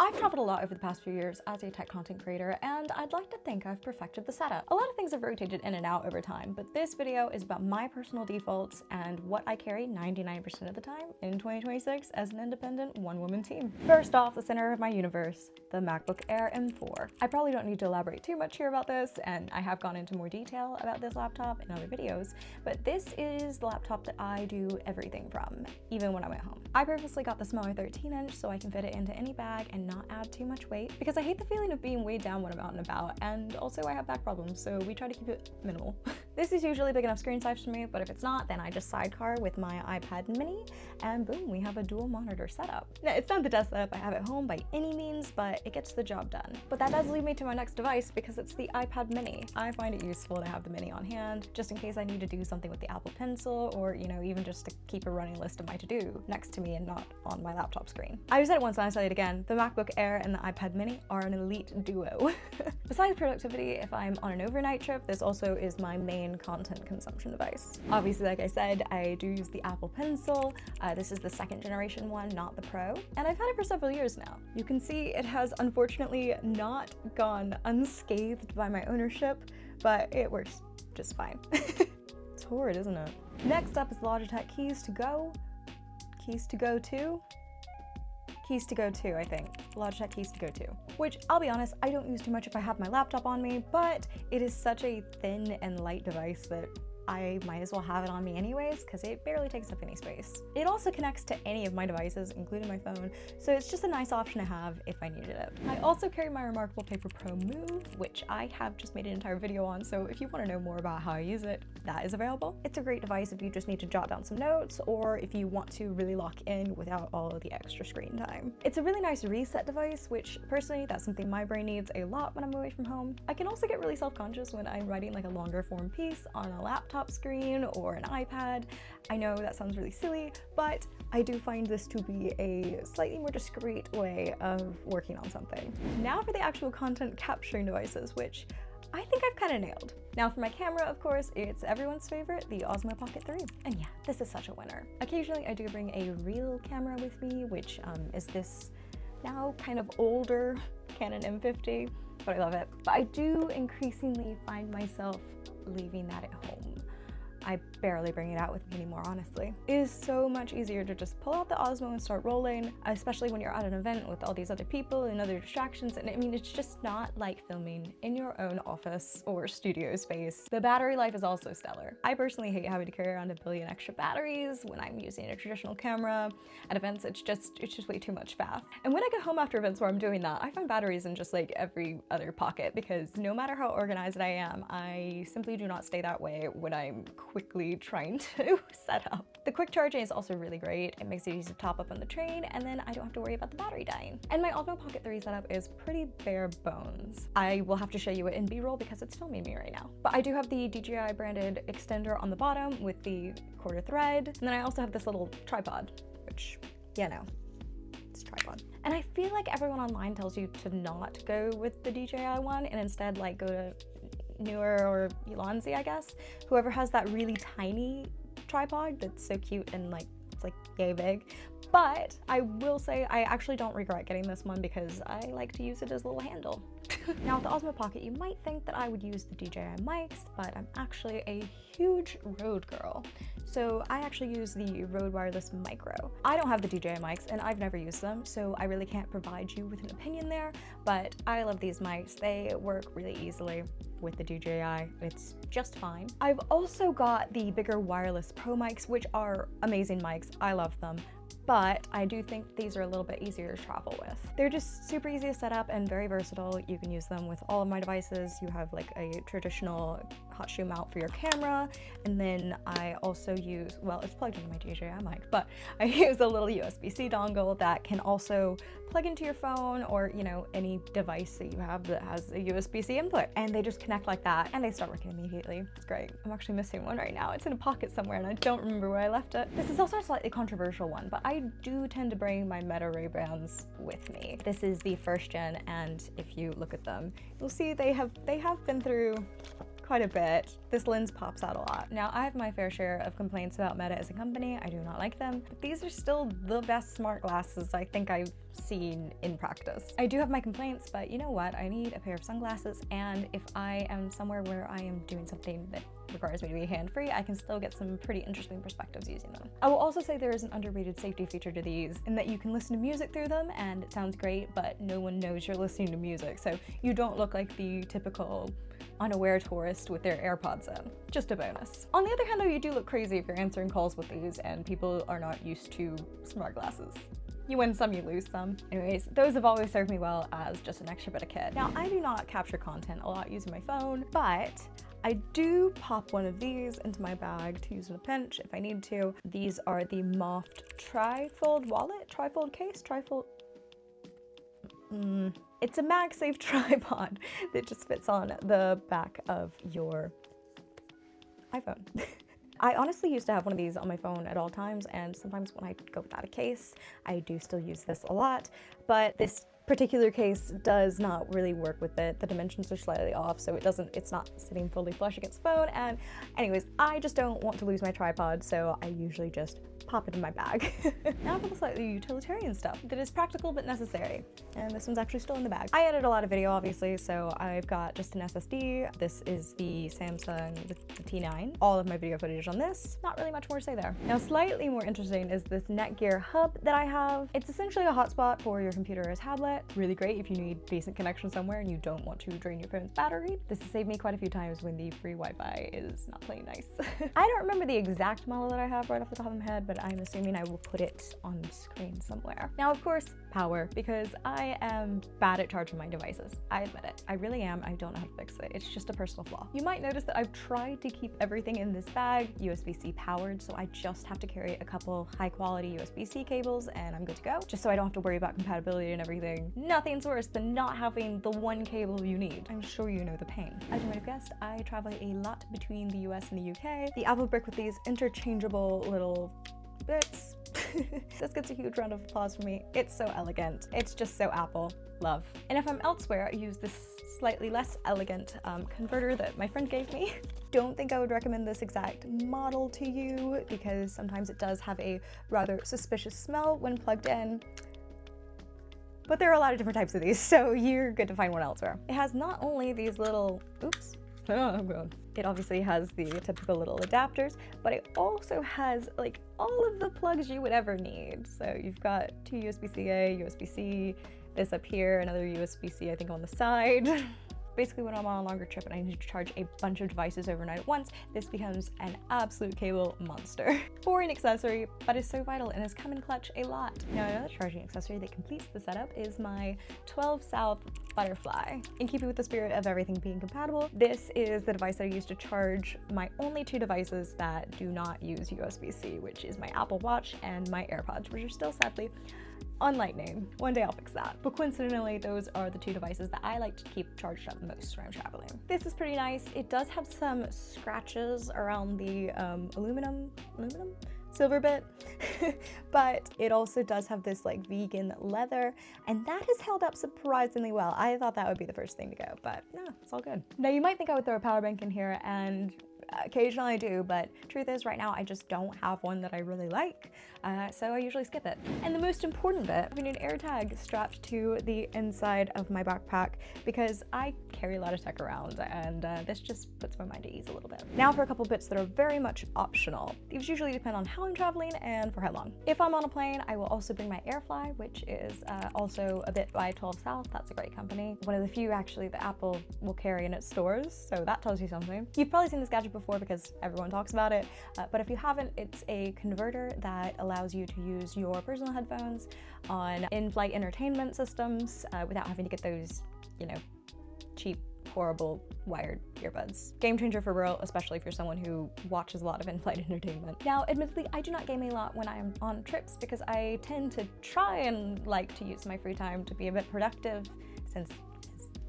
I've traveled a lot over the past few years as a tech content creator, and I'd like to think I've perfected the setup. A lot of things have rotated in and out over time, but this video is about my personal defaults and what I carry 99% of the time in 2026 as an independent one-woman team. First off, the center of my universe, the MacBook Air M4. I probably don't need to elaborate too much here about this, and I have gone into more detail about this laptop in other videos, but this is the laptop that I do everything from, even when I'm at home. I purposely got the smaller 13-inch so I can fit it into any bag and not add too much weight, because I hate the feeling of being weighed down when I'm out and about, and also I have back problems, so we try to keep it minimal. This is usually big enough screen size for me, but if it's not, then I just sidecar with my iPad mini, and boom, we have a dual monitor setup. Now, it's not the best setup I have at home by any means, but it gets the job done. But that does lead me to my next device, because it's the iPad mini. I find it useful to have the mini on hand, just in case I need to do something with the Apple Pencil, or even just to keep a running list of my to-do next to me and not on my laptop screen. I said it once and I say it again, the MacBook Air and the iPad mini are an elite duo. Besides productivity, if I'm on an overnight trip, this also is my main content consumption device. Obviously, like I said, I do use the Apple Pencil. This is the second generation one, not the Pro, and I've had it for several years now. You can see it has unfortunately not gone unscathed by my ownership, but it works just fine. It's horrid, isn't it? Next up is the Logitech Keys to Go. Keys to Go 2? Keys to Go 2, I think. Logitech Keys to Go 2. Which, I'll be honest, I don't use too much if I have my laptop on me, but it is such a thin and light device that I might as well have it on me anyways, because it barely takes up any space. It also connects to any of my devices, including my phone, so it's just a nice option to have if I needed it. I also carry my Remarkable Paper Pro Move, which I have just made an entire video on, so if you want to know more about how I use it, that is available. It's a great device if you just need to jot down some notes, or if you want to really lock in without all of the extra screen time. It's a really nice reset device, which personally, that's something my brain needs a lot when I'm away from home. I can also get really self-conscious when I'm writing like a longer form piece on a laptop screen or an iPad. I know that sounds really silly, but I do find this to be a slightly more discreet way of working on something. Now for the actual content capturing devices, which I think I've kind of nailed. Now for my camera, of course, it's everyone's favorite, the Osmo Pocket 3. And yeah, this is such a winner. Occasionally I do bring a real camera with me, which is this now kind of older Canon M50, but I love it. But I do increasingly find myself leaving that at home. I barely bring it out with me anymore, honestly. It is so much easier to just pull out the Osmo and start rolling, especially when you're at an event with all these other people and other distractions. And I mean, it's just not like filming in your own office or studio space. The battery life is also stellar. I personally hate having to carry around a billion extra batteries when I'm using a traditional camera. At events, it's just way too much faff. And when I get home after events where I'm doing that, I find batteries in just like every other pocket, because no matter how organized I am, I simply do not stay that way when I'm quickly trying to set up. The quick charging is also really great. It makes it easy to top up on the train, and then I don't have to worry about the battery dying. And my Osmo Pocket 3 setup is pretty bare bones. I will have to show you it in B-roll because it's filming me right now. But I do have the DJI branded extender on the bottom with the quarter thread, and then I also have this little tripod, which, it's a tripod. And I feel like everyone online tells you to not go with the DJI one and instead like go to Newer or Elonzi, I guess. Whoever has that really tiny tripod that's so cute and like, it's like yay big. But I will say I actually don't regret getting this one because I like to use it as a little handle. Now with the Osmo Pocket, you might think that I would use the DJI mics, but I'm actually a huge Rode girl. So I actually use the Rode Wireless Micro. I don't have the DJI mics and I've never used them, so I really can't provide you with an opinion there, but I love these mics. They work really easily with the DJI. It's just fine. I've also got the bigger wireless Pro mics, which are amazing mics. I love them. But I do think these are a little bit easier to travel with. They're just super easy to set up and very versatile. You can use them with all of my devices. You have like a traditional hot shoe mount for your camera, and then I also use, well, it's plugged into my DJI mic, but I use a little USB-C dongle that can also plug into your phone or, any device that you have that has a USB-C input, and they just connect like that and they start working immediately. It's great. I'm actually missing one right now. It's in a pocket somewhere and I don't remember where I left it. This is also a slightly controversial one, but I do tend to bring my Meta Ray-Bans with me. This is the first gen, and if you look at them, you'll see they have been through quite a bit. This lens pops out a lot. Now, I have my fair share of complaints about Meta as a company. I do not like them, but these are still the best smart glasses I think I've seen in practice. I do have my complaints, but you know what? I need a pair of sunglasses, and if I am somewhere where I am doing something that requires me to be hand-free, I can still get some pretty interesting perspectives using them. I will also say there is an underrated safety feature to these in that you can listen to music through them and it sounds great, but no one knows you're listening to music, so you don't look like the typical unaware tourist with their AirPods in. Just a bonus. On the other hand though, you do look crazy if you're answering calls with these and people are not used to smart glasses. You win some, you lose some. Anyways, those have always served me well as just an extra bit of kit. Now, I do not capture content a lot using my phone, but I do pop one of these into my bag to use in a pinch if I need to. These are the MOFT trifold wallet, trifold case, it's a MagSafe tripod that just fits on the back of your iPhone. I honestly used to have one of these on my phone at all times, and sometimes when I go without a case, I do still use this a lot, but this particular case does not really work with it. The dimensions are slightly off, so it's not sitting fully flush against the phone, and anyways, I just don't want to lose my tripod, so I usually just pop it in my bag. Now for the slightly utilitarian stuff that is practical but necessary, and this one's actually still in the bag. I edit a lot of video, obviously, so I've got just an SSD. This is the Samsung with the T9. All of my video footage on this. Not really much more to say there. Now, slightly more interesting is this NetGear hub that I have. It's essentially a hotspot for your computer or tablet. Really great if you need decent connection somewhere and you don't want to drain your phone's battery. This has saved me quite a few times when the free Wi-Fi is not playing nice. I don't remember the exact model that I have right off the top of my head, but I'm assuming I will put it on the screen somewhere. Now, of course, power, because I am bad at charging my devices. I admit it. I really am. I don't know how to fix it. It's just a personal flaw. You might notice that I've tried to keep everything in this bag USB-C powered, so I just have to carry a couple high-quality USB-C cables and I'm good to go, just so I don't have to worry about compatibility and everything. Nothing's worse than not having the one cable you need. I'm sure you know the pain. As you might have guessed, I travel a lot between the US and the UK. The Apple brick with these interchangeable little bits. This gets a huge round of applause from me. It's so elegant. It's just so Apple. Love. And if I'm elsewhere, I use this slightly less elegant converter that my friend gave me. Don't think I would recommend this exact model to you because sometimes it does have a rather suspicious smell when plugged in. But there are a lot of different types of these, so you're good to find one elsewhere. It has not only these little, oops, oh god. It obviously has the typical little adapters, but it also has like all of the plugs you would ever need. So you've got two USB-C-A, USB-C, this up here, another USB-C I think on the side. Basically, when I'm on a longer trip and I need to charge a bunch of devices overnight at once, this becomes an absolute cable monster. Boring accessory, but is so vital and has come in clutch a lot. Now, another charging accessory that completes the setup is my 12 South Butterfly. In keeping with the spirit of everything being compatible, this is the device that I use to charge my only two devices that do not use USB-C, which is my Apple Watch and my AirPods, which are still sadly on Lightning. One day I'll fix that. But coincidentally, those are the two devices that I like to keep charged up most when I'm traveling. This is pretty nice. It does have some scratches around the silver bit, but it also does have this like vegan leather, and that has held up surprisingly well. I thought that would be the first thing to go, but no, it's all good. Now you might think I would throw a power bank in here, and occasionally I do, but truth is right now I just don't have one that I really like, so I usually skip it. And the most important bit, having an AirTag strapped to the inside of my backpack because I carry a lot of tech around, and this just puts my mind at ease a little bit. Now for a couple bits that are very much optional. These usually depend on how I'm traveling and for how long. If I'm on a plane, I will also bring my AirFly, which is also a bit by 12 South. That's a great company. One of the few actually that Apple will carry in its stores, so that tells you something. You've probably seen this gadget before because everyone talks about it, but if you haven't, it's a converter that allows you to use your personal headphones on in-flight entertainment systems without having to get those, you know, cheap, horrible wired earbuds. Game changer for real, especially if you're someone who watches a lot of in-flight entertainment. Now, admittedly, I do not game a lot when I'm on trips because I tend to try and like to use my free time to be a bit productive since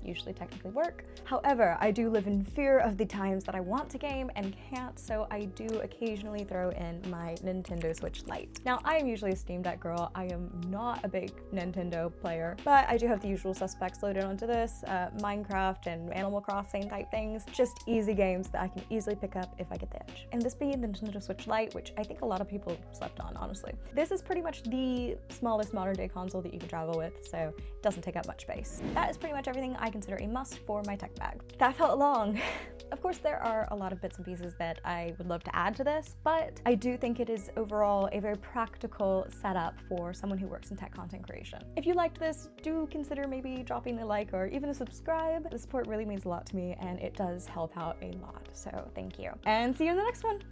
usually technically work. However, I do live in fear of the times that I want to game and can't, so I do occasionally throw in my Nintendo Switch Lite. Now, I am usually a Steam Deck girl. I am not a big Nintendo player, but I do have the usual suspects loaded onto this, Minecraft and Animal Crossing type things, just easy games that I can easily pick up if I get the itch. And this being the Nintendo Switch Lite, which I think a lot of people slept on, honestly. This is pretty much the smallest modern day console that you can travel with, so it doesn't take up much space. That is pretty much everything I consider a must for my tech bag. That felt long. Of course, there are a lot of bits and pieces that I would love to add to this, but I do think it is overall a very practical setup for someone who works in tech content creation. If you liked this, do consider maybe dropping a like or even a subscribe. The support really means a lot to me and it does help out a lot, so thank you. And see you in the next one!